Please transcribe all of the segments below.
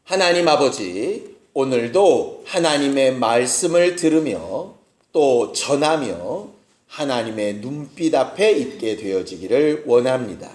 하나님 아버지, 오늘도 하나님의 말씀을 들으며 또 전하며 하나님의 눈빛 앞에 있게 되어지기를 원합니다.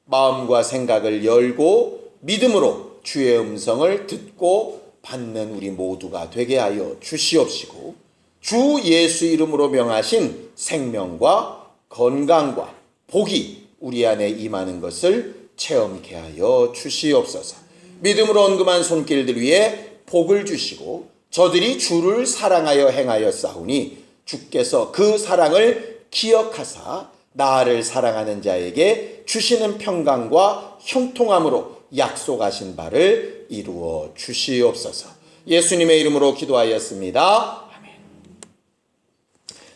마음과 생각을 열고 믿음으로 주의 음성을 듣고 받는 우리 모두가 되게 하여 주시옵시고, 주 예수 이름으로 명하신 생명과 건강과 복이 우리 안에 임하는 것을 체험케 하여 주시옵소서. 믿음으로 언금한 손길들 위에 복을 주시고, 저들이 주를 사랑하여 행하여 싸우니 주께서 그 사랑을 기억하사 나를 사랑하는 자에게 주시는 평강과 형통함으로 약속하신 바를 이루어 주시옵소서. 예수님의 이름으로 기도하였습니다. 아멘.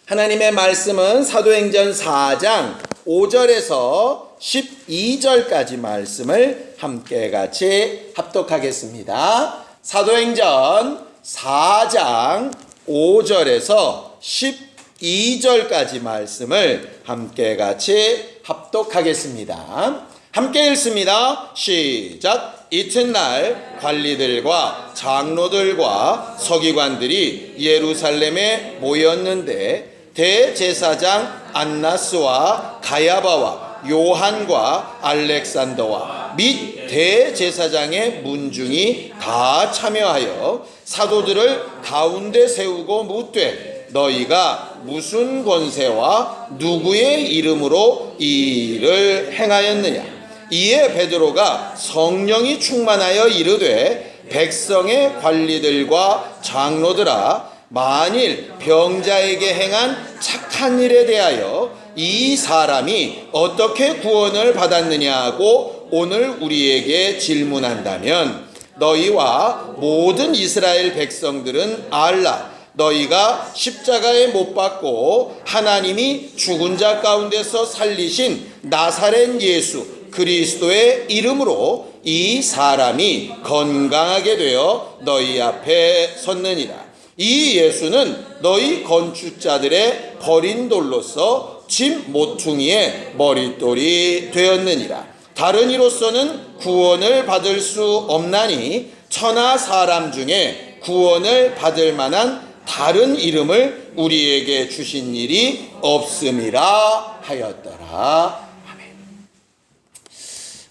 하나님의 말씀은 사도행전 4장 5절에서 12절까지 말씀을 함께 같이 합독하겠습니다. 사도행전 4장 5절에서 12절까지 말씀을 함께 같이 합독하겠습니다. 함께 읽습니다. 시작. 이튿날 관리들과 장로들과 서기관들이 예루살렘에 모였는데 대제사장 안나스와 가야바와 요한과 알렉산더와 및 대제사장의 문중이 다 참여하여 사도들을 가운데 세우고 묻되, 너희가 무슨 권세와 누구의 이름으로 이 일을 행하였느냐? 이에 베드로가 성령이 충만하여 이르되, 백성의 관리들과 장로들아, 만일 병자에게 행한 착한 일에 대하여 이 사람이 어떻게 구원을 받았느냐고 오늘 우리에게 질문한다면, 너희와 모든 이스라엘 백성들은 알라. 너희가 십자가에 못 박고 하나님이 죽은 자 가운데서 살리신 나사렛 예수 그리스도의 이름으로 이 사람이 건강하게 되어 너희 앞에 섰느니라. 이 예수는 너희 건축자들의 버린 돌로서 집 모퉁이의 머릿돌이 되었느니라. 다른 이로서는 구원을 받을 수 없나니 천하 사람 중에 구원을 받을 만한 다른 이름을 우리에게 주신 일이 없음이라 하였더라. 아멘.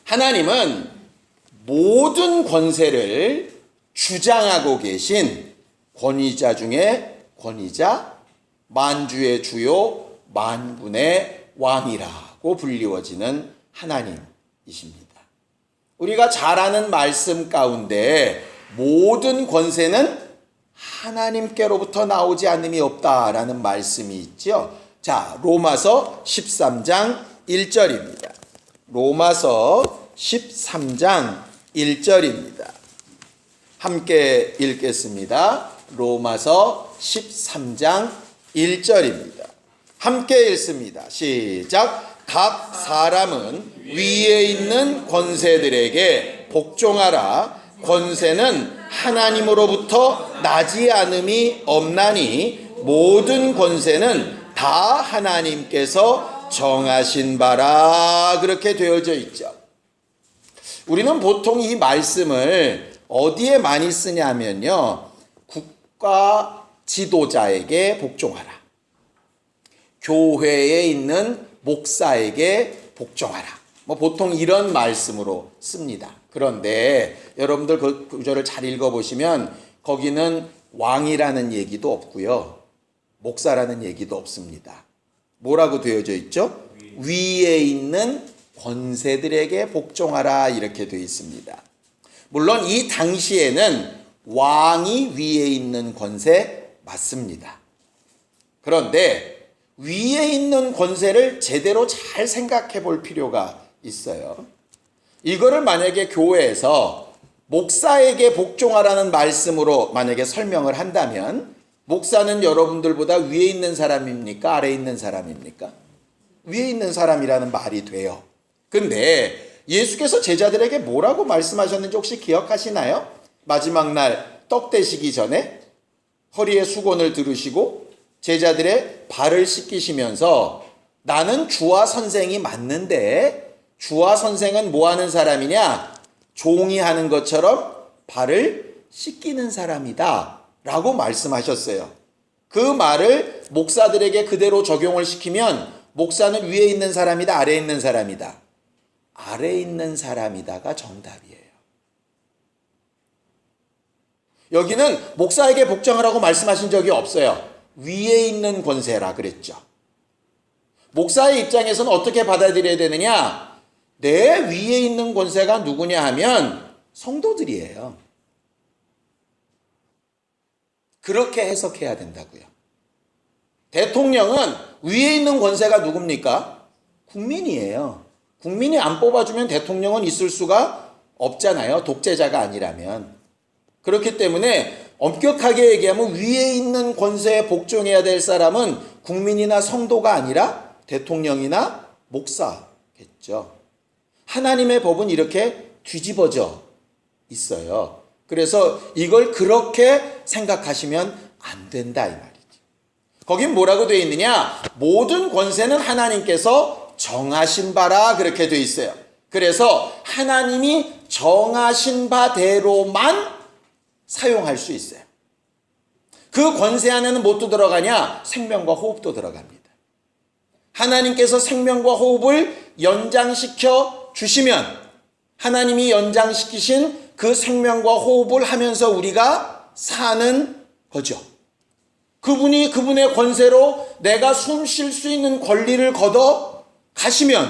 하나님은 모든 권세를 주장하고 계신 권위자 중에 권위자, 만주의 주요, 만군의 왕이라고 불리워지는 하나님이십니다. 우리가 잘 아는 말씀 가운데 모든 권세는 하나님께로부터 나오지 않음이 없다라는 말씀이 있죠. 자, 로마서 13장 1절입니다. 로마서 13장 1절입니다. 함께 읽겠습니다. 로마서 13장 1절입니다. 함께 읽습니다. 시작. 각 사람은 위에 있는 권세들에게 복종하라. 권세는 하나님으로부터 나지 않음이 없나니 모든 권세는 다 하나님께서 정하신 바라. 그렇게 되어져 있죠. 우리는 보통 이 말씀을 어디에 많이 쓰냐면요, 국가 지도자에게 복종하라, 교회에 있는 목사에게 복종하라, 보통 이런 말씀으로 씁니다. 그런데 여러분들 그 구절을 잘 읽어보시면 거기는 왕이라는 얘기도 없고요, 목사라는 얘기도 없습니다. 뭐라고 되어져 있죠? 위에 있는 권세들에게 복종하라, 이렇게 되어 있습니다. 물론 이 당시에는 왕이 위에 있는 권세 맞습니다. 그런데 위에 있는 권세를 제대로 잘 생각해 볼 필요가 있어요. 이거를 만약에 교회에서 목사에게 복종하라는 말씀으로 만약에 설명을 한다면, 목사는 여러분들보다 위에 있는 사람입니까? 아래에 있는 사람입니까? 위에 있는 사람이라는 말이 돼요. 근데 예수께서 제자들에게 뭐라고 말씀하셨는지 혹시 기억하시나요? 마지막 날 떡 대시기 전에 허리에 수건을 두르시고 제자들의 발을 씻기시면서, 나는 주와 선생이 맞는데 주와 선생은 뭐 하는 사람이냐? 종이 하는 것처럼 발을 씻기는 사람이다 라고 말씀하셨어요. 그 말을 목사들에게 그대로 적용을 시키면 목사는 위에 있는 사람이다, 아래에 있는 사람이다? 아래에 있는 사람이다가 정답이에요. 여기는 목사에게 복종하라고 말씀하신 적이 없어요. 위에 있는 권세라 그랬죠. 목사의 입장에서는 어떻게 받아들여야 되느냐? 내 위에 있는 권세가 누구냐 하면 성도들이에요. 그렇게 해석해야 된다고요. 대통령은 위에 있는 권세가 누굽니까? 국민이에요. 국민이 안 뽑아주면 대통령은 있을 수가 없잖아요. 독재자가 아니라면. 그렇기 때문에 엄격하게 얘기하면 위에 있는 권세에 복종해야 될 사람은 국민이나 성도가 아니라 대통령이나 목사겠죠. 하나님의 법은 이렇게 뒤집어져 있어요. 그래서 이걸 그렇게 생각하시면 안 된다 이 말이죠. 거긴 뭐라고 되어 있느냐? 모든 권세는 하나님께서 정하신 바라 그렇게 되어 있어요. 그래서 하나님이 정하신 바대로만 사용할 수 있어요. 그 권세 안에는 뭣도 들어가냐? 생명과 호흡도 들어갑니다. 하나님께서 생명과 호흡을 연장시켜 주시면 하나님이 연장시키신 그 생명과 호흡을 하면서 우리가 사는 거죠. 그분이 그분의 권세로 내가 숨 쉴 수 있는 권리를 걷어 가시면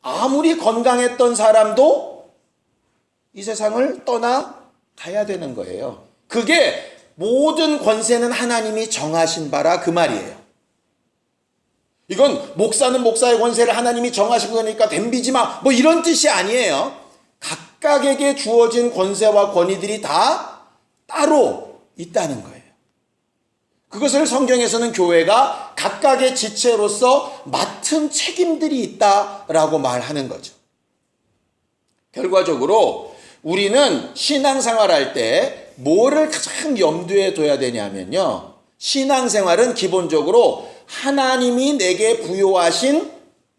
아무리 건강했던 사람도 이 세상을 떠나 가야 되는 거예요. 그게 모든 권세는 하나님이 정하신 바라 그 말이에요. 이건 목사는 목사의 권세를 하나님이 정하신 거니까 덤비지 마 뭐 이런 뜻이 아니에요. 각각에게 주어진 권세와 권위들이 다 따로 있다는 거예요. 그것을 성경에서는 교회가 각각의 지체로서 맡은 책임들이 있다라고 말하는 거죠. 결과적으로 우리는 신앙생활할 때 뭐를 가장 염두에 둬야 되냐면요. 신앙생활은 기본적으로 하나님이 내게 부여하신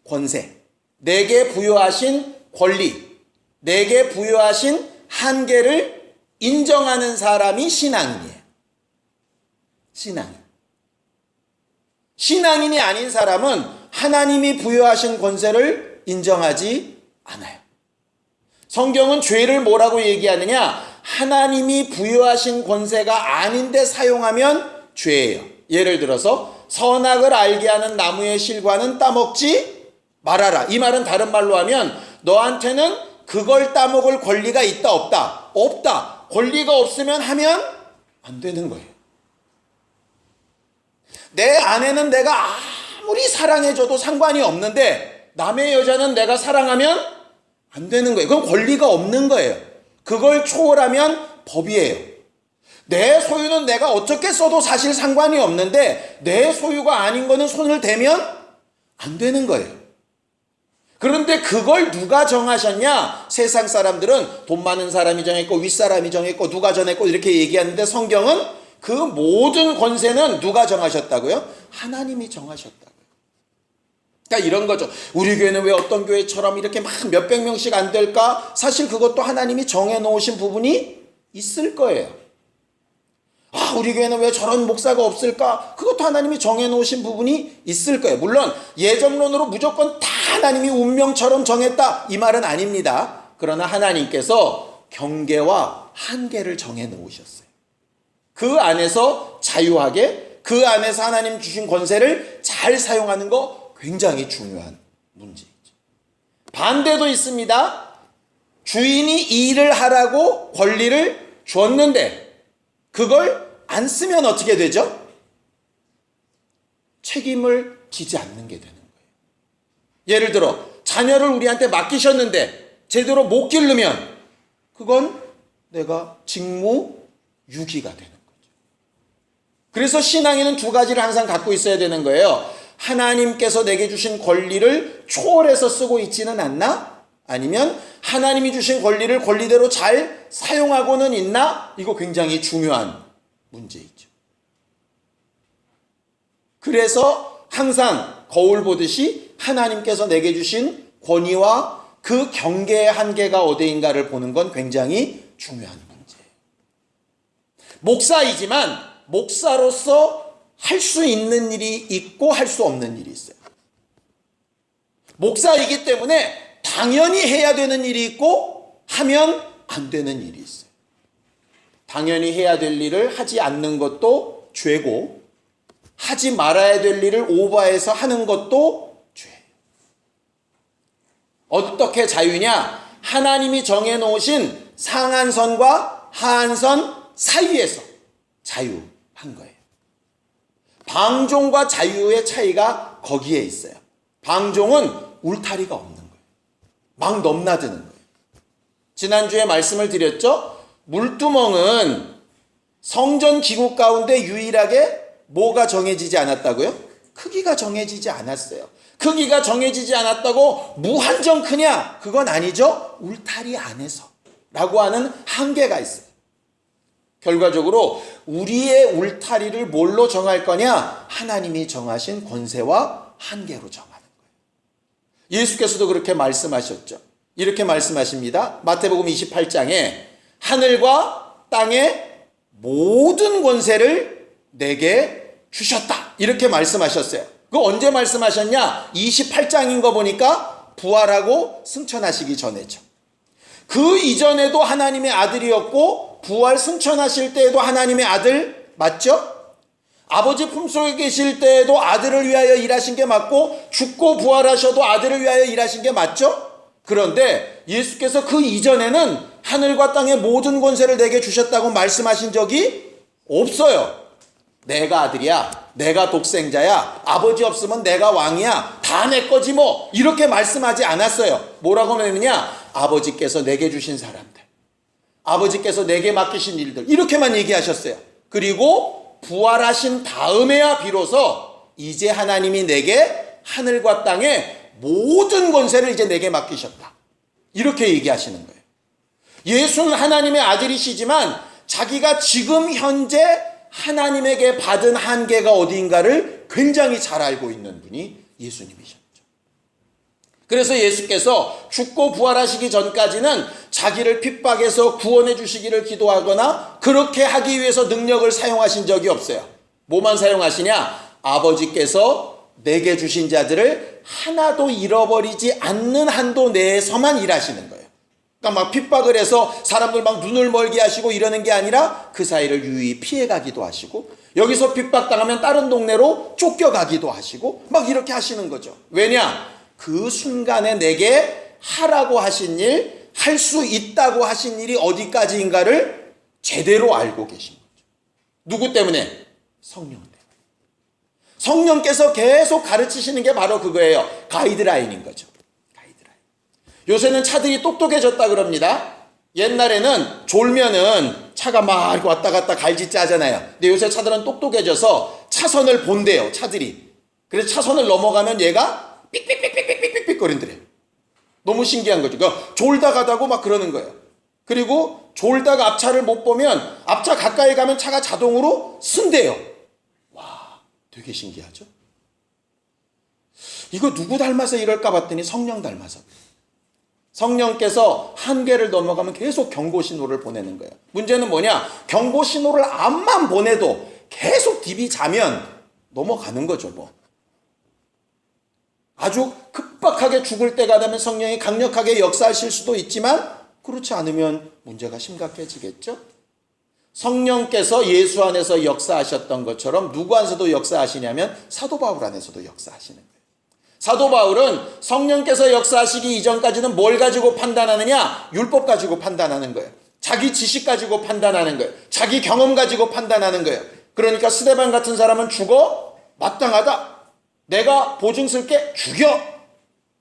권세, 내게 부여하신 권리, 내게 부여하신 한계를 인정하는 사람이 신앙인이에요. 신앙인이 아닌 사람은 하나님이 부여하신 권세를 인정하지 않아요. 성경은 죄를 뭐라고 얘기하느냐? 하나님이 부여하신 권세가 아닌데 사용하면 죄예요. 예를 들어서 선악을 알게 하는 나무의 실과는 따먹지 말아라. 이 말은 다른 말로 하면 너한테는 그걸 따먹을 권리가 있다 없다? 없다. 권리가 없으면 하면 안 되는 거예요. 내 아내는 내가 아무리 사랑해줘도 상관이 없는데 남의 여자는 내가 사랑하면 안 되는 거예요. 그건 권리가 없는 거예요. 그걸 초월하면 법이에요. 내 소유는 내가 어떻게 써도 사실 상관이 없는데 내 소유가 아닌 거는 손을 대면 안 되는 거예요. 그런데 그걸 누가 정하셨냐? 세상 사람들은 돈 많은 사람이 정했고 윗사람이 정했고 누가 정했고 이렇게 얘기하는데 성경은 그 모든 권세는 누가 정하셨다고요? 하나님이 정하셨다고요. 그러니까 이런 거죠. 우리 교회는 왜 어떤 교회처럼 이렇게 막 몇백 명씩 안 될까? 사실 그것도 하나님이 정해놓으신 부분이 있을 거예요. 아, 우리 교회는 왜 저런 목사가 없을까? 그것도 하나님이 정해놓으신 부분이 있을 거예요. 물론 예정론으로 무조건 다 하나님이 운명처럼 정했다 이 말은 아닙니다. 그러나 하나님께서 경계와 한계를 정해놓으셨어요. 그 안에서 자유하게 그 안에서 하나님 주신 권세를 잘 사용하는 거 굉장히 중요한 문제이죠. 반대도 있습니다. 주인이 일을 하라고 권리를 줬는데 그걸 안 쓰면 어떻게 되죠? 책임을 지지 않는 게 되는 거예요. 예를 들어 자녀를 우리한테 맡기셨는데 제대로 못 기르면 그건 내가 직무유기가 되는 거죠. 그래서 신앙인은 두 가지를 항상 갖고 있어야 되는 거예요. 하나님께서 내게 주신 권리를 초월해서 쓰고 있지는 않나? 아니면 하나님이 주신 권리를 권리대로 잘 사용하고는 있나? 이거 굉장히 중요한 문제이죠. 그래서 항상 거울 보듯이 하나님께서 내게 주신 권위와 그 경계의 한계가 어디인가를 보는 건 굉장히 중요한 문제예요. 목사이지만 목사로서 할 수 있는 일이 있고 할 수 없는 일이 있어요. 목사이기 때문에 당연히 해야 되는 일이 있고 하면 안 되는 일이 있어요. 당연히 해야 될 일을 하지 않는 것도 죄고 하지 말아야 될 일을 오버해서 하는 것도 죄예요. 어떻게 자유냐? 하나님이 정해놓으신 상한선과 하한선 사이에서 자유한 거예요. 방종과 자유의 차이가 거기에 있어요. 방종은 울타리가 없는 거예요. 막 넘나드는 거예요. 지난주에 말씀을 드렸죠? 물두멍은 성전 기구 가운데 유일하게 뭐가 정해지지 않았다고요? 크기가 정해지지 않았어요. 크기가 정해지지 않았다고 무한정 크냐? 그건 아니죠. 울타리 안에서 라고 하는 한계가 있어요. 결과적으로 우리의 울타리를 뭘로 정할 거냐? 하나님이 정하신 권세와 한계로 정하는 거예요. 예수께서도 그렇게 말씀하셨죠. 이렇게 말씀하십니다. 마태복음 28장에 하늘과 땅의 모든 권세를 내게 주셨다. 이렇게 말씀하셨어요. 그거 언제 말씀하셨냐? 28장인 거 보니까 부활하고 승천하시기 전에죠. 그 이전에도 하나님의 아들이었고 부활 승천하실 때에도 하나님의 아들 맞죠? 아버지 품속에 계실 때에도 아들을 위하여 일하신 게 맞고 죽고 부활하셔도 아들을 위하여 일하신 게 맞죠? 그런데 예수께서 그 이전에는 하늘과 땅의 모든 권세를 내게 주셨다고 말씀하신 적이 없어요. 내가 아들이야. 내가 독생자야. 아버지 없으면 내가 왕이야. 다 내 거지 뭐. 이렇게 말씀하지 않았어요. 뭐라고 했느냐? 아버지께서 내게 주신 사람들. 아버지께서 내게 맡기신 일들. 이렇게만 얘기하셨어요. 그리고 부활하신 다음에야 비로소 이제 하나님이 내게 하늘과 땅의 모든 권세를 이제 내게 맡기셨다. 이렇게 얘기하시는 거예요. 예수는 하나님의 아들이시지만 자기가 지금 현재 하나님에게 받은 한계가 어디인가를 굉장히 잘 알고 있는 분이 예수님이셨죠. 그래서 예수께서 죽고 부활하시기 전까지는 자기를 핍박해서 구원해 주시기를 기도하거나 그렇게 하기 위해서 능력을 사용하신 적이 없어요. 뭐만 사용하시냐? 아버지께서 내게 주신 자들을 하나도 잃어버리지 않는 한도 내에서만 일하시는 거예요. 그러니까 막 핍박을 해서 사람들 막 눈을 멀게 하시고 이러는 게 아니라 그 사이를 유유히 피해가기도 하시고 여기서 핍박당하면 다른 동네로 쫓겨가기도 하시고 막 이렇게 하시는 거죠. 왜냐? 그 순간에 내게 하라고 하신 일, 할 수 있다고 하신 일이 어디까지인가를 제대로 알고 계신 거죠. 누구 때문에? 성령 때문에. 성령께서 계속 가르치시는 게 바로 그거예요. 가이드라인인 거죠. 가이드라인. 요새는 차들이 똑똑해졌다 그럽니다. 옛날에는 졸면은 차가 막 이렇게 왔다 갔다 갈짓지 하잖아요. 근데 요새 차들은 똑똑해져서 차선을 본대요. 차들이. 그래서 차선을 넘어가면 얘가 삑삑삑삑삑삑삑 거린대요. 너무 신기한 거죠. 그러니까 졸다 가다고 막 그러는 거예요. 그리고 졸다가 앞차를 못 보면 앞차 가까이 가면 차가 자동으로 쓴대요. 와, 되게 신기하죠? 이거 누구 닮아서 이럴까 봤더니 성령 닮아서. 성령께서 한계를 넘어가면 계속 경고 신호를 보내는 거예요. 문제는 뭐냐? 경고 신호를 암만 보내도 계속 딥이 자면 넘어가는 거죠, 뭐. 아주 급박하게 죽을 때가 되면 성령이 강력하게 역사하실 수도 있지만 그렇지 않으면 문제가 심각해지겠죠? 성령께서 예수 안에서 역사하셨던 것처럼 누구 안에서도 역사하시냐면 사도 바울 안에서도 역사하시는 거예요. 사도 바울은 성령께서 역사하시기 이전까지는 뭘 가지고 판단하느냐? 율법 가지고 판단하는 거예요. 자기 지식 가지고 판단하는 거예요. 자기 경험 가지고 판단하는 거예요. 그러니까 스데반 같은 사람은 죽어? 마땅하다. 내가 보증 쓸게? 죽여.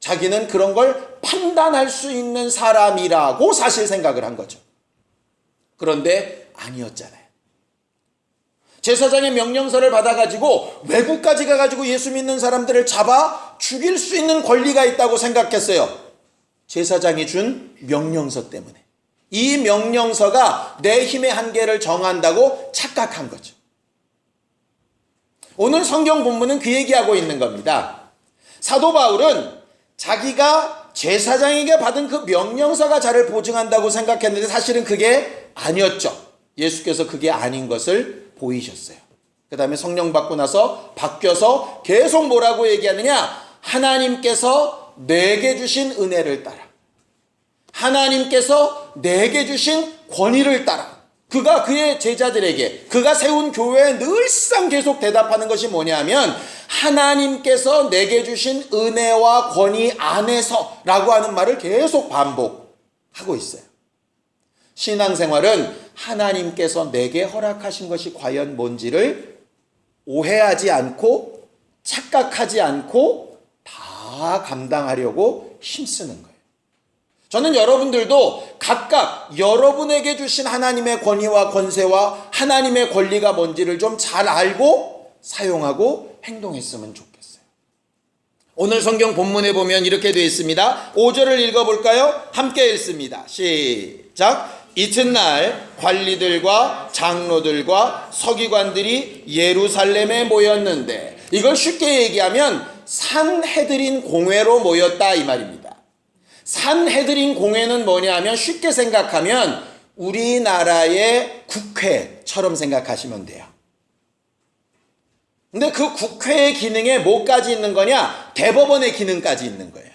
자기는 그런 걸 판단할 수 있는 사람이라고 사실 생각을 한 거죠. 그런데 아니었잖아요. 제사장의 명령서를 받아가지고 외국까지 가가지고 예수 믿는 사람들을 잡아 죽일 수 있는 권리가 있다고 생각했어요. 제사장이 준 명령서 때문에. 이 명령서가 내 힘의 한계를 정한다고 착각한 거죠. 오늘 성경 본문은 그 얘기하고 있는 겁니다. 사도 바울은 자기가 제사장에게 받은 그 명령서가 자를 보증한다고 생각했는데 사실은 그게 아니었죠. 예수께서 그게 아닌 것을 보이셨어요. 그 다음에 성령 받고 나서 바뀌어서 계속 뭐라고 얘기하느냐? 하나님께서 내게 주신 은혜를 따라, 하나님께서 내게 주신 권위를 따라. 그가 그의 제자들에게, 그가 세운 교회에 늘상 계속 대답하는 것이 뭐냐면 하나님께서 내게 주신 은혜와 권위 안에서 라고 하는 말을 계속 반복하고 있어요. 신앙생활은 하나님께서 내게 허락하신 것이 과연 뭔지를 오해하지 않고 착각하지 않고 다 감당하려고 힘쓰는 거예요. 저는 여러분들도 각각 여러분에게 주신 하나님의 권위와 권세와 하나님의 권리가 뭔지를 좀 잘 알고 사용하고 행동했으면 좋겠어요. 오늘 성경 본문에 보면 이렇게 되어 있습니다. 5절을 읽어볼까요? 함께 읽습니다. 시작. 이튿날 관리들과 장로들과 서기관들이 예루살렘에 모였는데, 이걸 쉽게 얘기하면 산헤드린 공회로 모였다 이 말입니다. 산헤드린 공회는 뭐냐면 쉽게 생각하면 우리나라의 국회처럼 생각하시면 돼요. 근데 그 국회의 기능에 뭐까지 있는 거냐? 대법원의 기능까지 있는 거예요.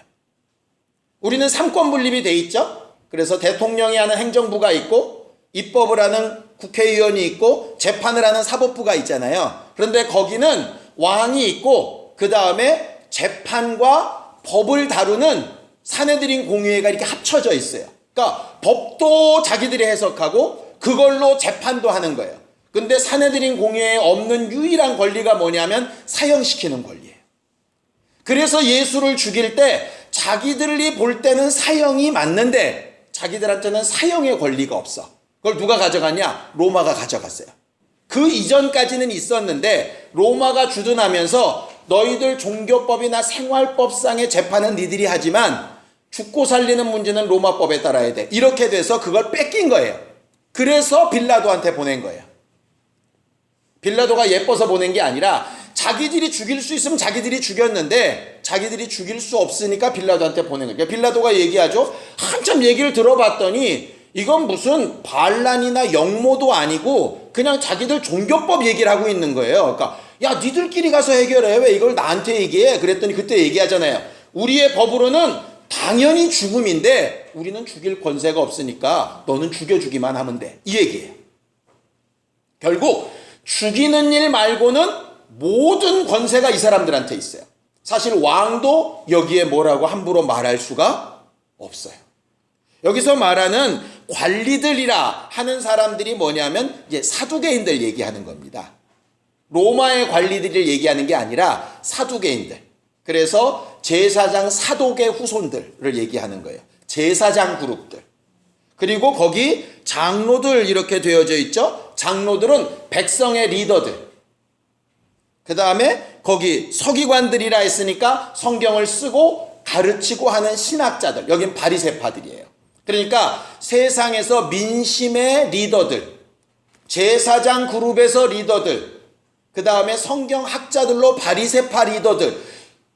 우리는 삼권 분립이 돼 있죠? 그래서 대통령이 하는 행정부가 있고 입법을 하는 국회의원이 있고 재판을 하는 사법부가 있잖아요. 그런데 거기는 왕이 있고 그 다음에 재판과 법을 다루는 산헤드린 공회가 이렇게 합쳐져 있어요. 그러니까 법도 자기들이 해석하고 그걸로 재판도 하는 거예요. 근데 산헤드린 공회에 없는 유일한 권리가 뭐냐면 사형시키는 권리예요. 그래서 예수를 죽일 때 자기들이 볼 때는 사형이 맞는데 자기들한테는 사형의 권리가 없어. 그걸 누가 가져갔냐? 로마가 가져갔어요. 그 이전까지는 있었는데 로마가 주둔하면서 너희들 종교법이나 생활법상의 재판은 니들이 하지만 죽고 살리는 문제는 로마법에 따라야 돼. 이렇게 돼서 그걸 뺏긴 거예요. 그래서 빌라도한테 보낸 거예요. 빌라도가 예뻐서 보낸 게 아니라 자기들이 죽일 수 있으면 자기들이 죽였는데 자기들이 죽일 수 없으니까 빌라도한테 보낸 거예요. 비라도가 얘기하죠. 한참 얘기를 들어봤더니 이건 무슨 반란이나 역모도 아니고 그냥 자기들 종교법 얘기를 하고 있는 거예요. 그러니까 야 니들끼리 가서 해결해. 왜 이걸 나한테 얘기해? 그랬더니 그때 얘기하잖아요. 우리의 법으로는 당연히 죽음인데 우리는 죽일 권세가 없으니까 너는 죽여주기만 하면 돼. 이 얘기예요. 결국 죽이는 일 말고는 모든 권세가 이 사람들한테 있어요. 사실 왕도 여기에 뭐라고 함부로 말할 수가 없어요. 여기서 말하는 관리들이라 하는 사람들이 뭐냐면 이제 사두개인들 얘기하는 겁니다. 로마의 관리들을 얘기하는 게 아니라 사두개인들. 그래서 제사장 사독의 후손들을 얘기하는 거예요. 제사장 그룹들. 그리고 거기 장로들 이렇게 되어져 있죠. 장로들은 백성의 리더들. 그 다음에 거기 서기관들이라 했으니까 성경을 쓰고 가르치고 하는 신학자들. 여긴 바리새파들이에요. 그러니까 세상에서 민심의 리더들, 제사장 그룹에서 리더들, 그 다음에 성경학자들로 바리새파 리더들,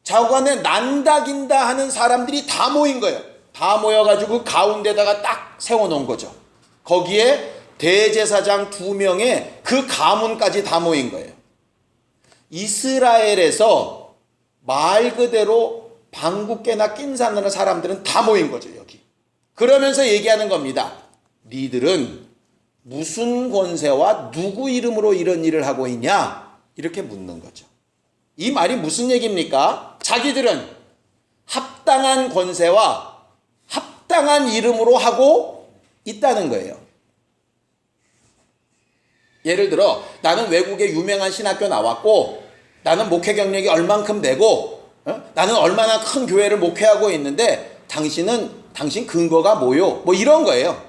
좌우간에 난다긴다 하는 사람들이 다 모인 거예요. 다 모여가지고 가운데다가 딱 세워놓은 거죠. 거기에 대제사장 2명의 그 가문까지 다 모인 거예요. 이스라엘에서 말 그대로 방귀깨나 낀사는 사람들은 다 모인 거죠, 여기. 그러면서 얘기하는 겁니다. 니들은 무슨 권세와 누구 이름으로 이런 일을 하고 있냐? 이렇게 묻는 거죠. 이 말이 무슨 얘기입니까? 자기들은 합당한 권세와 합당한 이름으로 하고 있다는 거예요. 예를 들어 나는 외국의 유명한 신학교 나왔고 나는 목회 경력이 얼만큼 되고 나는 얼마나 큰 교회를 목회하고 있는데 당신 근거가 뭐요? 뭐 이런 거예요.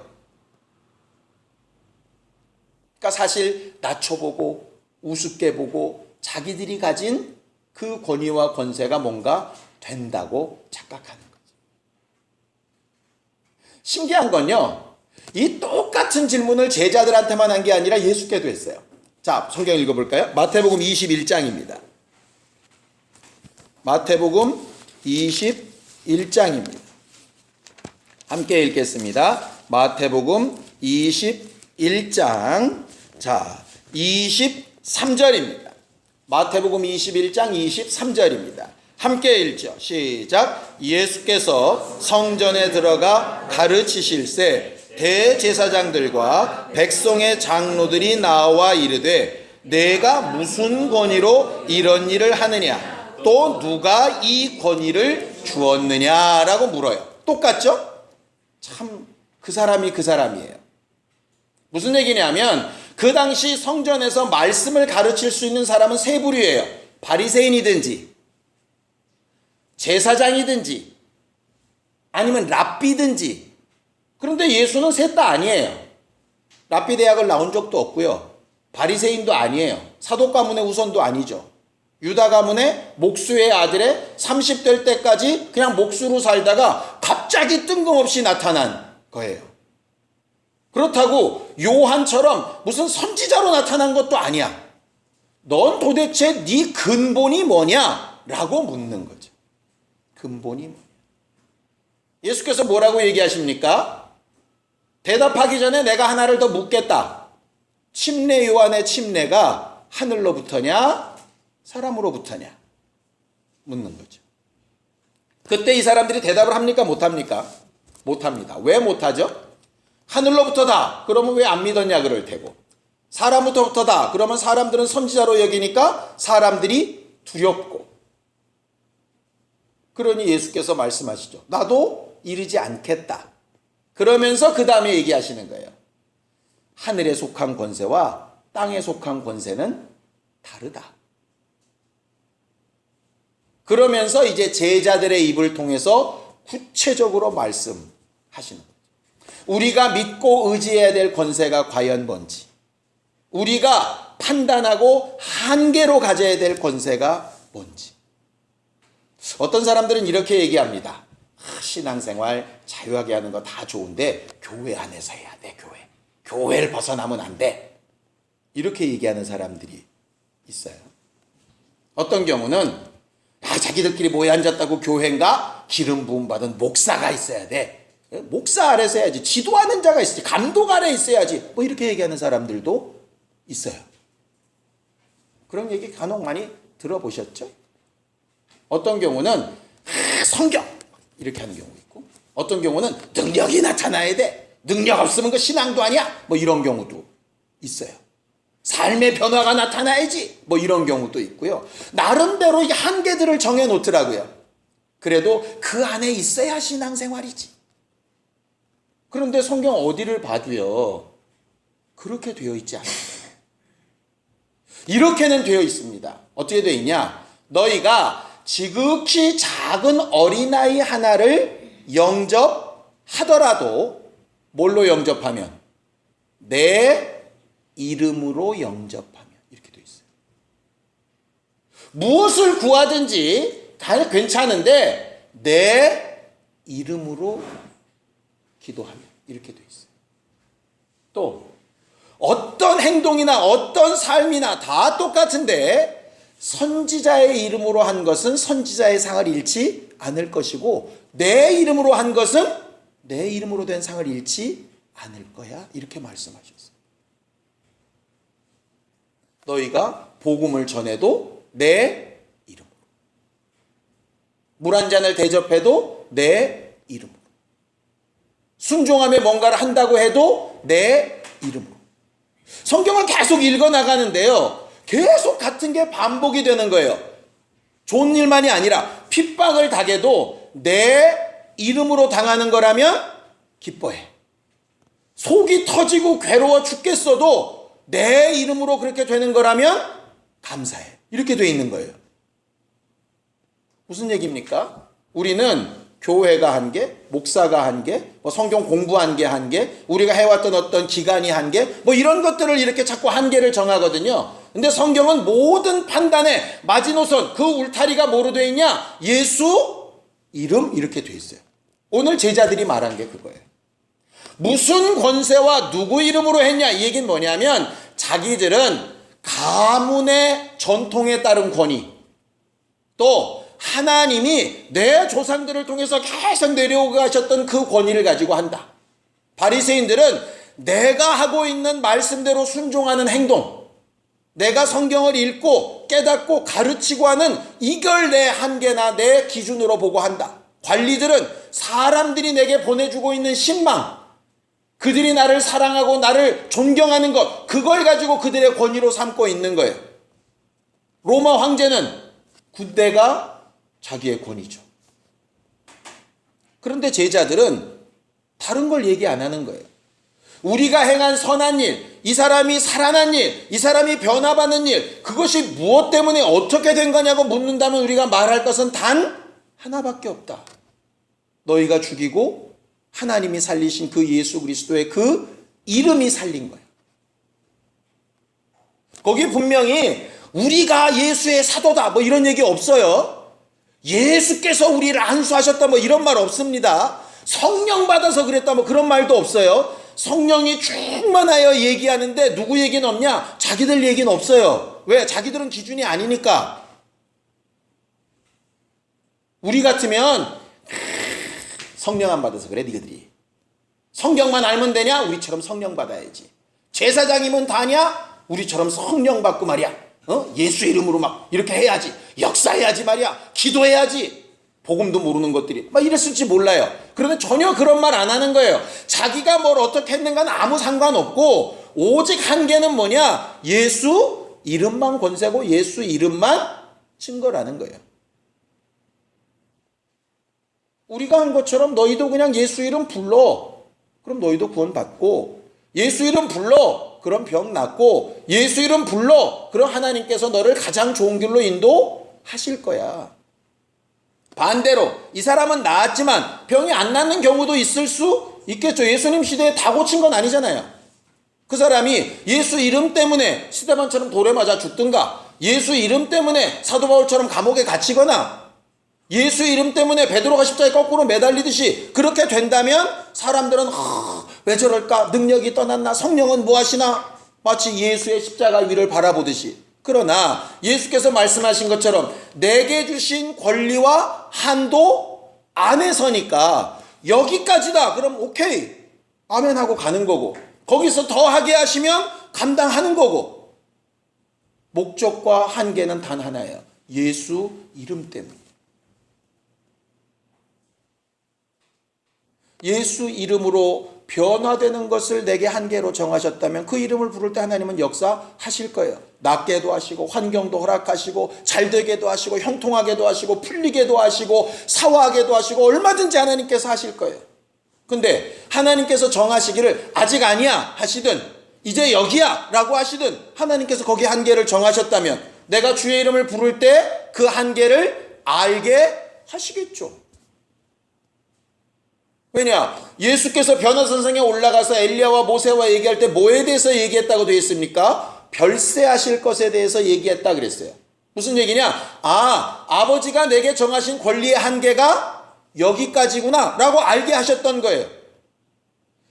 그러니까 사실 낮춰보고 우습게 보고 자기들이 가진 그 권위와 권세가 뭔가 된다고 착각하는 거죠. 신기한 건요. 이 똑같은 질문을 제자들한테만 한 게 아니라 예수께도 했어요. 자, 성경 읽어볼까요? 마태복음 21장입니다. 마태복음 21장입니다. 함께 읽겠습니다. 마태복음 21장 21장 자 23절입니다. 마태복음 21장 23절입니다. 함께 읽죠. 시작. 예수께서 성전에 들어가 가르치실새 대제사장들과 백성의 장로들이 나와 이르되 내가 무슨 권위로 이런 일을 하느냐 또 누가 이 권위를 주었느냐라고 물어요. 똑같죠? 참 그 사람이 그 사람이에요. 무슨 얘기냐면 그 당시 성전에서 말씀을 가르칠 수 있는 사람은 세 부류예요. 바리새인이든지 제사장이든지 아니면 랍비든지. 그런데 예수는 셋 다 아니에요. 랍비 대학을 나온 적도 없고요. 바리새인도 아니에요. 사독 가문의 후손도 아니죠. 유다 가문의 목수의 아들의 30될 때까지 그냥 목수로 살다가 갑자기 뜬금없이 나타난 거예요. 그렇다고 요한처럼 무슨 선지자로 나타난 것도 아니야. 넌 도대체 네 근본이 뭐냐? 라고 묻는 거죠. 근본이 뭐냐? 예수께서 뭐라고 얘기하십니까? 대답하기 전에 내가 하나를 더 묻겠다. 침례 요한의 침례가 하늘로부터냐 사람으로부터냐 묻는 거죠. 그때 이 사람들이 대답을 합니까? 못합니까? 못합니다. 왜 못하죠? 하늘로부터다. 그러면 왜 안 믿었냐 그럴 테고. 사람부터다. 그러면 사람들은 선지자로 여기니까 사람들이 두렵고. 그러니 예수께서 말씀하시죠. 나도 이르지 않겠다. 그러면서 그 다음에 얘기하시는 거예요. 하늘에 속한 권세와 땅에 속한 권세는 다르다. 그러면서 이제 제자들의 입을 통해서 구체적으로 말씀하시는 거죠. 우리가 믿고 의지해야 될 권세가 과연 뭔지, 우리가 판단하고 한계로 가져야 될 권세가 뭔지. 어떤 사람들은 이렇게 얘기합니다. 신앙생활 자유하게 하는 거 다 좋은데 교회 안에서 해야 돼. 교회를 벗어나면 안 돼. 이렇게 얘기하는 사람들이 있어요. 어떤 경우는 자기들끼리 모여 앉았다고 교회인가? 기름 부음 받은 목사가 있어야 돼. 목사 아래서 해야지. 지도하는 자가 있어야지. 감독 아래 있어야지. 뭐 이렇게 얘기하는 사람들도 있어요. 그런 얘기 간혹 많이 들어보셨죠? 어떤 경우는 성경 이렇게 하는 경우 있고, 어떤 경우는 능력이 나타나야 돼. 능력 없으면 그 신앙도 아니야. 뭐 이런 경우도 있어요. 삶의 변화가 나타나야지. 뭐 이런 경우도 있고요. 나름대로 이 한계들을 정해놓더라고요. 그래도 그 안에 있어야 신앙생활이지. 그런데 성경 어디를 봐도요, 그렇게 되어 있지 않아요. 이렇게는 되어 있습니다. 어떻게 되어 있냐? 너희가 지극히 작은 어린아이 하나를 영접하더라도 뭘로 영접하면? 내 이름으로 영접하면. 이렇게 되어 있어요. 무엇을 구하든지 다 괜찮은데 내 이름으로 기도하면. 이렇게 되어 있어요. 또 어떤 행동이나 어떤 삶이나 다 똑같은데 선지자의 이름으로 한 것은 선지자의 상을 잃지 않을 것이고 내 이름으로 한 것은 내 이름으로 된 상을 잃지 않을 거야. 이렇게 말씀하셨어요. 너희가 복음을 전해도 내 이름으로, 물 한 잔을 대접해도 내 이름으로, 순종하며 뭔가를 한다고 해도 내 이름으로. 성경을 계속 읽어나가는데요, 계속 같은 게 반복이 되는 거예요. 좋은 일만이 아니라 핍박을 당해도 내 이름으로 당하는 거라면 기뻐해. 속이 터지고 괴로워 죽겠어도 내 이름으로 그렇게 되는 거라면 감사해. 이렇게 돼 있는 거예요. 무슨 얘기입니까? 우리는 교회가 한 개, 목사가 한 개, 뭐 성경 공부한 게 한 개, 우리가 해왔던 어떤 기간이 한 개, 뭐 이런 것들을 이렇게 자꾸 한계를 정하거든요. 근데 성경은 모든 판단의 마지노선, 그 울타리가 뭐로 되어 있냐? 예수 이름 이렇게 되어 있어요. 오늘 제자들이 말한 게 그거예요. 무슨 권세와 누구 이름으로 했냐? 이 얘기는 뭐냐면 자기들은 가문의 전통에 따른 권위, 또 하나님이 내 조상들을 통해서 계속 내려오게 하셨던 그 권위를 가지고 한다. 바리새인들은 내가 하고 있는 말씀대로 순종하는 행동, 내가 성경을 읽고 깨닫고 가르치고 하는 이걸 내 한계나 내 기준으로 보고 한다. 관리들은 사람들이 내게 보내주고 있는 신망, 그들이 나를 사랑하고 나를 존경하는 것, 그걸 가지고 그들의 권위로 삼고 있는 거예요. 로마 황제는 군대가 자기의 권위죠. 그런데 제자들은 다른 걸 얘기 안 하는 거예요. 우리가 행한 선한 일, 이 사람이 살아난 일, 이 사람이 변화받는 일, 그것이 무엇 때문에 어떻게 된 거냐고 묻는다면 우리가 말할 것은 단 하나밖에 없다. 너희가 죽이고 하나님이 살리신 그 예수 그리스도의 그 이름이 살린 거예요. 거기 분명히 우리가 예수의 사도다 뭐 이런 얘기 없어요. 예수께서 우리를 안수하셨다 뭐 이런 말 없습니다. 성령 받아서 그랬다 뭐 그런 말도 없어요. 성령이 충만하여 얘기하는데 누구 얘기는 없냐? 자기들 얘기는 없어요. 왜? 자기들은 기준이 아니니까. 우리 같으면 성령 안 받아서 그래 니들이. 성경만 알면 되냐? 우리처럼 성령 받아야지. 제사장이면 다냐? 우리처럼 성령 받고 말이야. 예수 이름으로 막 이렇게 해야지. 역사해야지 말이야. 기도해야지. 복음도 모르는 것들이 막 이랬을지 몰라요. 그러면 전혀 그런 말 안 하는 거예요. 자기가 뭘 어떻게 했는가는 아무 상관없고 오직 한계는 뭐냐? 예수 이름만 권세고 예수 이름만 증거라는 거예요. 우리가 한 것처럼 너희도 그냥 예수 이름 불러. 그럼 너희도 구원받고, 예수 이름 불러. 그럼 병 낫고, 예수 이름 불러. 그럼 하나님께서 너를 가장 좋은 길로 인도하실 거야. 반대로 이 사람은 나았지만 병이 안 낫는 경우도 있을 수 있겠죠. 예수님 시대에 다 고친 건 아니잖아요. 그 사람이 예수 이름 때문에 스데반처럼 돌에 맞아 죽든가, 예수 이름 때문에 사도 바울처럼 감옥에 갇히거나, 예수 이름 때문에 베드로가 십자가에 거꾸로 매달리듯이 그렇게 된다면 사람들은 왜 저럴까? 능력이 떠났나? 성령은 뭐 하시나? 마치 예수의 십자가 위를 바라보듯이. 그러나 예수께서 말씀하신 것처럼 내게 주신 권리와 한도 안에서니까 여기까지다. 그럼 오케이. 아멘 하고 가는 거고, 거기서 더 하게 하시면 감당하는 거고, 목적과 한계는 단 하나예요. 예수 이름 때문에. 예수 이름으로 변화되는 것을 내게 한계로 정하셨다면 그 이름을 부를 때 하나님은 역사하실 거예요. 낫게도 하시고 환경도 허락하시고 잘되게도 하시고 형통하게도 하시고 풀리게도 하시고 사화하게도 하시고 얼마든지 하나님께서 하실 거예요. 근데 하나님께서 정하시기를 아직 아니야 하시든 이제 여기야 라고 하시든 하나님께서 거기 한계를 정하셨다면 내가 주의 이름을 부를 때 그 한계를 알게 하시겠죠. 왜냐? 예수께서 변호선상에 올라가서 엘리야와 모세와 얘기할 때 뭐에 대해서 얘기했다고 되어 있습니까? 별세하실 것에 대해서 얘기했다 그랬어요. 무슨 얘기냐? 아버지가 내게 정하신 권리의 한계가 여기까지구나 라고 알게 하셨던 거예요.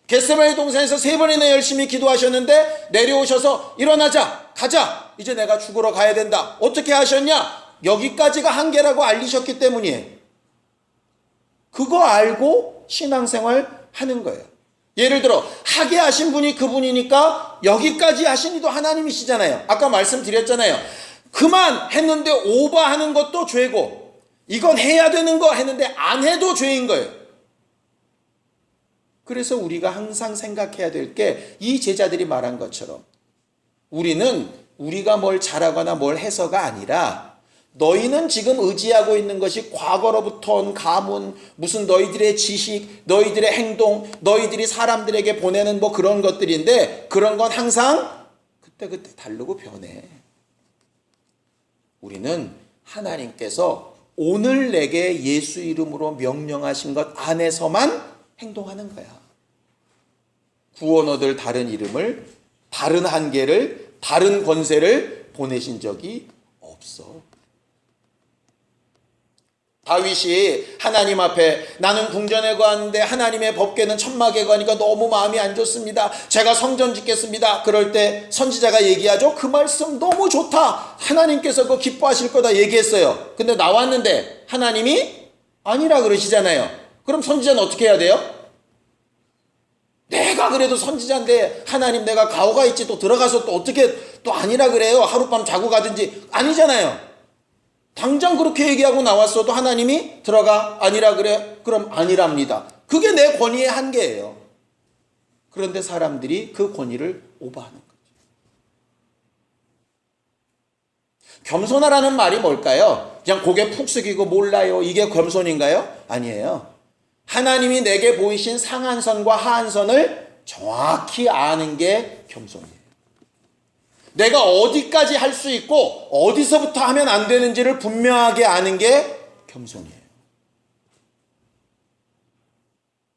겟세마네 동산에서 3번이나 열심히 기도하셨는데 내려오셔서 일어나자, 가자, 이제 내가 죽으러 가야 된다. 어떻게 하셨냐? 여기까지가 한계라고 알리셨기 때문이에요. 그거 알고 신앙생활 하는 거예요. 예를 들어 하게 하신 분이 그분이니까 여기까지 하신 이도 하나님이시잖아요. 아까 말씀드렸잖아요. 그만 했는데 오버하는 것도 죄고, 이건 해야 되는 거 했는데 안 해도 죄인 거예요. 그래서 우리가 항상 생각해야 될 게 이 제자들이 말한 것처럼 우리는 우리가 뭘 잘하거나 뭘 해서가 아니라 너희는 지금 의지하고 있는 것이 과거로부터 온 가문, 무슨 너희들의 지식, 너희들의 행동, 너희들이 사람들에게 보내는 뭐 그런 것들인데 그런 건 항상 그때그때 다르고 변해. 우리는 하나님께서 오늘 내게 예수 이름으로 명령하신 것 안에서만 행동하는 거야. 구원 얻을 다른 이름을, 다른 한계를, 다른 권세를 보내신 적이 없어. 다윗이 하나님 앞에 나는 궁전에 거하는데 하나님의 법궤는 천막에 거하니까 너무 마음이 안 좋습니다. 제가 성전 짓겠습니다. 그럴 때 선지자가 얘기하죠. 그 말씀 너무 좋다. 하나님께서 그거 기뻐하실 거다 얘기했어요. 근데 나왔는데 하나님이 아니라 그러시잖아요. 그럼 선지자는 어떻게 해야 돼요? 내가 그래도 선지자인데 하나님 내가 가오가 있지 또 들어가서 또 어떻게 또 아니라 그래요. 하룻밤 자고 가든지 아니잖아요. 당장 그렇게 얘기하고 나왔어도 하나님이 들어가 아니라 그래? 그럼 아니랍니다. 그게 내 권위의 한계예요. 그런데 사람들이 그 권위를 오버하는 거죠. 겸손하라는 말이 뭘까요? 그냥 고개 푹 숙이고 몰라요. 이게 겸손인가요? 아니에요. 하나님이 내게 보이신 상한선과 하한선을 정확히 아는 게 겸손이에요. 내가 어디까지 할 수 있고 어디서부터 하면 안 되는지를 분명하게 아는 게 겸손이에요.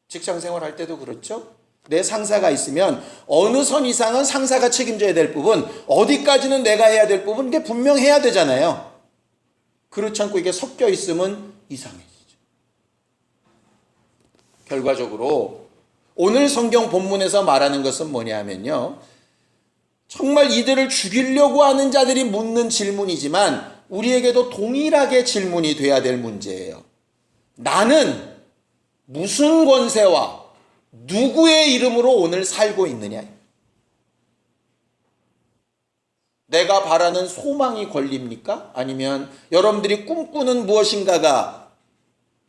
직장 생활할 때도 그렇죠? 내 상사가 있으면 어느 선 이상은 상사가 책임져야 될 부분, 어디까지는 내가 해야 될 부분, 이게 분명해야 되잖아요. 그렇지 않고 이게 섞여 있으면 이상해지죠. 결과적으로 오늘 성경 본문에서 말하는 것은 뭐냐면요. 정말 이들을 죽이려고 하는 자들이 묻는 질문이지만 우리에게도 동일하게 질문이 돼야 될 문제예요. 나는 무슨 권세와 누구의 이름으로 오늘 살고 있느냐? 내가 바라는 소망이 권리입니까? 아니면 여러분들이 꿈꾸는 무엇인가가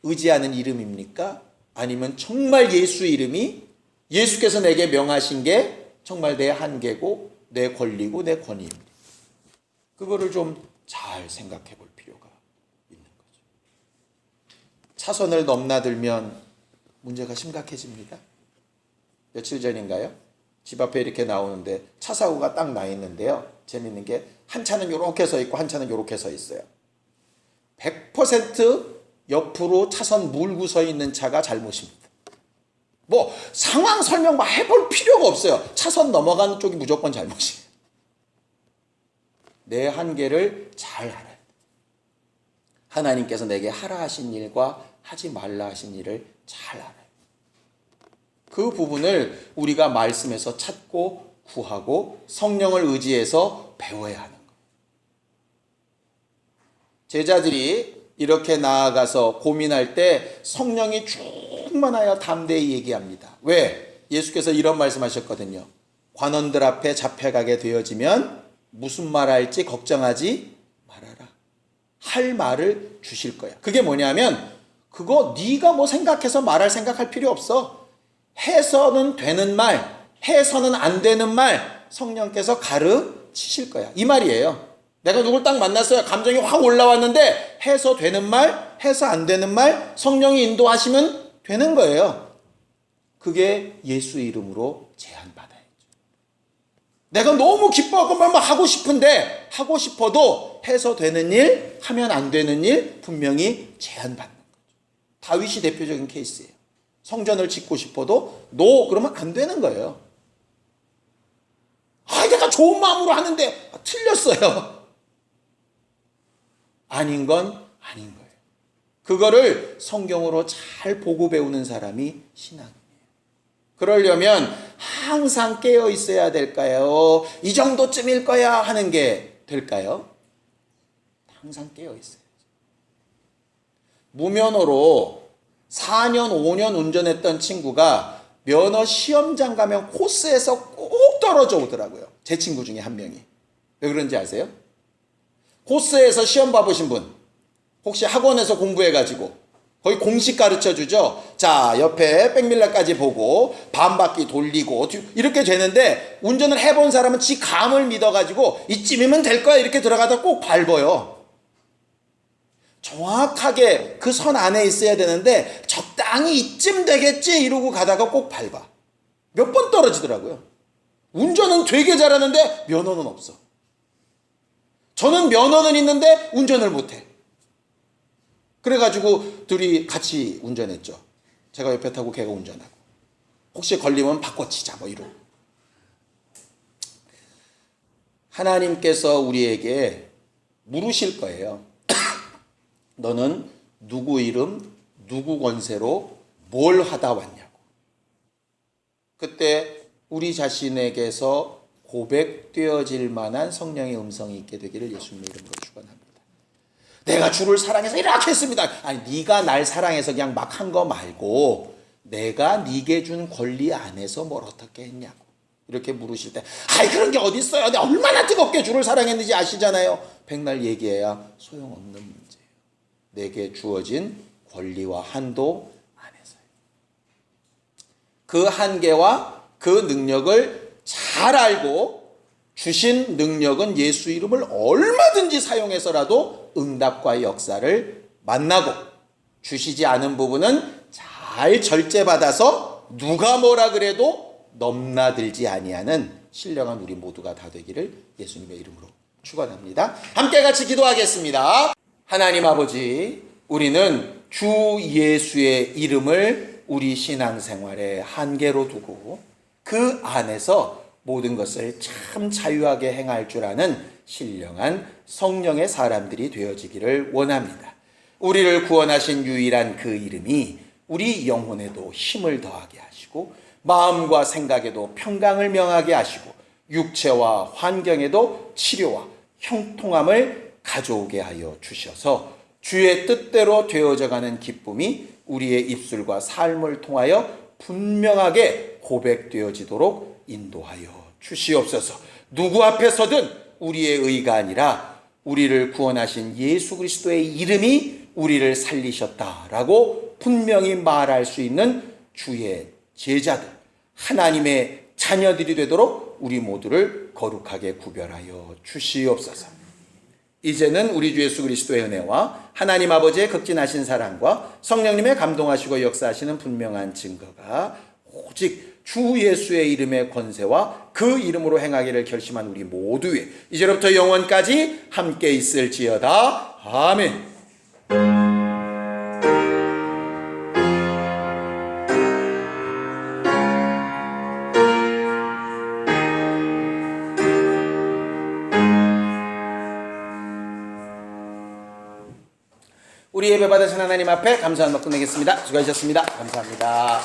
의지하는 이름입니까? 아니면 정말 예수 이름이 예수께서 내게 명하신 게 정말 내 한계고 내 권리고 내 권위입니다. 그거를 좀 잘 생각해 볼 필요가 있는 거죠. 차선을 넘나들면 문제가 심각해집니다. 며칠 전인가요? 집 앞에 이렇게 나오는데 차 사고가 딱 나 있는데요. 재밌는 게 한 차는 이렇게 서 있고 한 차는 이렇게 서 있어요. 100% 옆으로 차선 물고 서 있는 차가 잘못입니다. 뭐 상황 설명 막 해볼 필요가 없어요. 차선 넘어가는 쪽이 무조건 잘못이에요. 내 한계를 잘 알아야 돼. 하나님께서 내게 하라 하신 일과 하지 말라 하신 일을 잘 알아요. 그 부분을 우리가 말씀에서 찾고 구하고 성령을 의지해서 배워야 하는 거예요. 제자들이 이렇게 나아가서 고민할 때 성령이 충만하여 담대히 얘기합니다. 왜? 예수께서 이런 말씀하셨거든요. 관원들 앞에 잡혀가게 되어지면 무슨 말할지 걱정하지 말아라. 할 말을 주실 거야. 그게 뭐냐면 그거 네가 뭐 생각해서 말할 생각할 필요 없어. 해서는 되는 말, 해서는 안 되는 말 성령께서 가르치실 거야. 이 말이에요. 내가 누굴 딱 만났어요. 감정이 확 올라왔는데 해서 되는 말, 해서 안 되는 말 성령이 인도하시면 되는 거예요. 그게 예수 이름으로 제한받아야죠. 내가 너무 기뻐하고 막 하고 싶은데 하고 싶어도 해서 되는 일, 하면 안 되는 일 분명히 제한받는 거죠. 다윗이 대표적인 케이스예요. 성전을 짓고 싶어도 노 그러면 안 되는 거예요. 내가 좋은 마음으로 하는데 틀렸어요. 아닌 건 아닌 거예요. 그거를 성경으로 잘 보고 배우는 사람이 신앙이에요. 그러려면 항상 깨어 있어야 될까요? 이 정도쯤일 거야 하는 게 될까요? 항상 깨어 있어야죠. 무면허로 4년, 5년 운전했던 친구가 면허 시험장 가면 코스에서 꼭 떨어져 오더라고요. 제 친구 중에 한 명이. 왜 그런지 아세요? 코스에서 시험 봐보신 분, 혹시 학원에서 공부해가지고 거의 공식 가르쳐주죠. 자, 옆에 백밀러까지 보고 반바퀴 돌리고 이렇게 되는데 운전을 해본 사람은 지 감을 믿어가지고 이쯤이면 될 거야 이렇게 들어가다 꼭 밟아요. 정확하게 그 선 안에 있어야 되는데 적당히 이쯤 되겠지 이러고 가다가 꼭 밟아. 몇 번 떨어지더라고요. 운전은 되게 잘하는데 면허는 없어. 저는 면허는 있는데 운전을 못해. 그래가지고 둘이 같이 운전했죠. 제가 옆에 타고 걔가 운전하고. 혹시 걸리면 바꿔치자 뭐 이러고. 하나님께서 우리에게 물으실 거예요. 너는 누구 이름, 누구 권세로 뭘 하다 왔냐고. 그때 우리 자신에게서 고백되어질 만한 성령의 음성이 있게 되기를 예수님의 이름으로 축원합니다. 내가 주를 사랑해서 이렇게 했습니다. 아니 네가 날 사랑해서 그냥 막 한 거 말고 내가 네게 준 권리 안에서 뭘 어떻게 했냐고 이렇게 물으실 때, 아이 그런 게 어디 있어요? 내가 얼마나 뜨겁게 주를 사랑했는지 아시잖아요. 백날 얘기해야 소용없는 문제예요. 내게 주어진 권리와 한도 안에서요. 그 한계와 그 능력을 잘 알고 주신 능력은 예수 이름을 얼마든지 사용해서라도 응답과 역사를 만나고, 주시지 않은 부분은 잘 절제받아서 누가 뭐라 그래도 넘나들지 아니하는 신령한 우리 모두가 다 되기를 예수님의 이름으로 축원합니다. 함께 같이 기도하겠습니다. 하나님 아버지, 우리는 주 예수의 이름을 우리 신앙생활의 한계로 두고 그 안에서 모든 것을 참 자유하게 행할 줄 아는 신령한 성령의 사람들이 되어지기를 원합니다. 우리를 구원하신 유일한 그 이름이 우리 영혼에도 힘을 더하게 하시고 마음과 생각에도 평강을 명하게 하시고 육체와 환경에도 치료와 형통함을 가져오게 하여 주셔서 주의 뜻대로 되어져가는 기쁨이 우리의 입술과 삶을 통하여 분명하게 고백되어지도록 인도하여 주시옵소서. 누구 앞에서든 우리의 의가 아니라 우리를 구원하신 예수 그리스도의 이름이 우리를 살리셨다라고 분명히 말할 수 있는 주의 제자들, 하나님의 자녀들이 되도록 우리 모두를 거룩하게 구별하여 주시옵소서. 이제는 우리 주 예수 그리스도의 은혜와 하나님 아버지의 극진하신 사랑과 성령님의 감동하시고 역사하시는 분명한 증거가 오직 주 예수의 이름의 권세와 그 이름으로 행하기를 결심한 우리 모두의 이제로부터 영원까지 함께 있을지어다. 아멘. 우리 예배 받으신 하나님 앞에 감사한 박수 내겠습니다. 수고하셨습니다. 감사합니다.